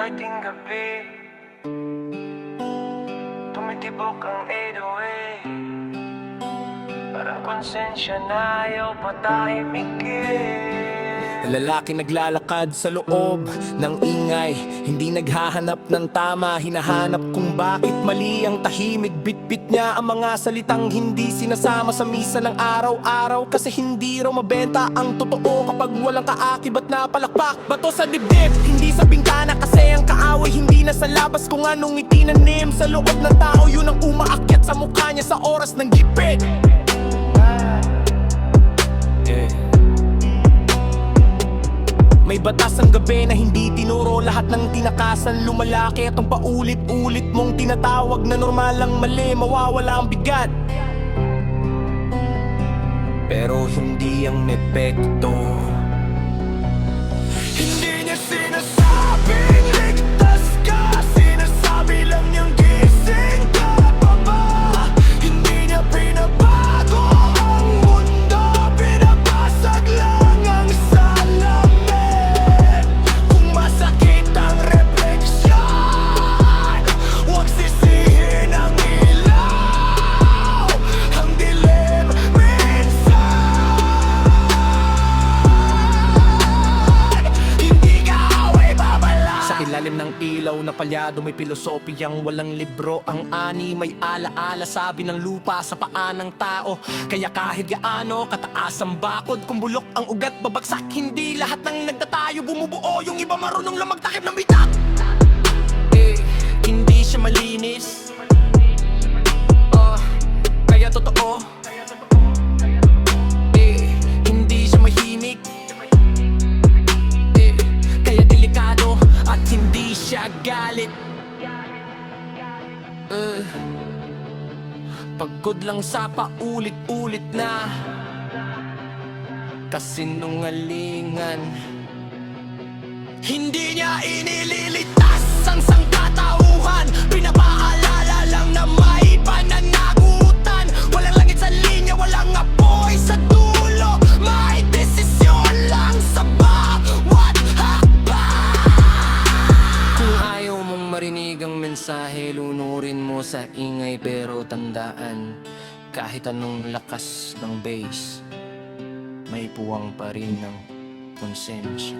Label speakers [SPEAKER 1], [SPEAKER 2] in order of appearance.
[SPEAKER 1] Parting gabi, tumitibok ang 808. Parang konsensya na ayaw patahimikin.
[SPEAKER 2] Lalaki naglalakad sa loob ng ingay, hindi naghahanap ng tama, hinahanap kung bakit mali ang tahimik. Bitbit niya ang mga salitang hindi sinasama sa misa ng araw-araw, kasi hindi raw mabenta ang totoo kapag walang kaakibat na palakpak. Bato sa dibdib, hindi sa bintana, kasi ang kaaway hindi na sa labas kung anong itinanim sa loob ng tao. Yun ang umaakyat sa mukha niya sa oras ng gipit. May batas ang gabi na hindi tinuro, lahat ng tinakasan lumalaki. At ang paulit-ulit mong tinatawag na normal ang mali, mawawala ang bigat. Pero hindi ang epekto. Hindi niya sinasabing ligtas ka, sinasabi lang niyang gising ka pa ba. Hindi niya pinabago ang mundo, pinabasag lang ang salamin. Kung masakit ang refleksyon, huwag sisihin ang ilaw. Ang dilim minsan, hindi ka away babala. Sa ilalim ng ilaw na palyado may pilosopiyang walang libro. Ang ani may alaala, sabi ng lupa sa paa ng tao. Kaya kahit gaano kataas ang bakod, kung bulok ang ugat babagsak. Hindi lahat ng nagtatayo bumubuo, yung iba marunong lang magtakip ng bitak. Hindi siya malinis, kaya totoo. Hindi siya mahimik, kaya delikado. At hindi siya galit, pagod lang sa paulit-ulit na kasinungalingan. Hindi niya inililitas ang sangkatauhan, pinapaalala lang na may pananagutan. Walang langit sa linya, walang apoy sa dulo, may desisyon lang sa bawat hakbang. Kung ayaw mong marinig ang mensahe, lunurin mo sa ingay. Pero tandaan, kahit anong lakas ng bass, may puwang pa rin ng konsensya.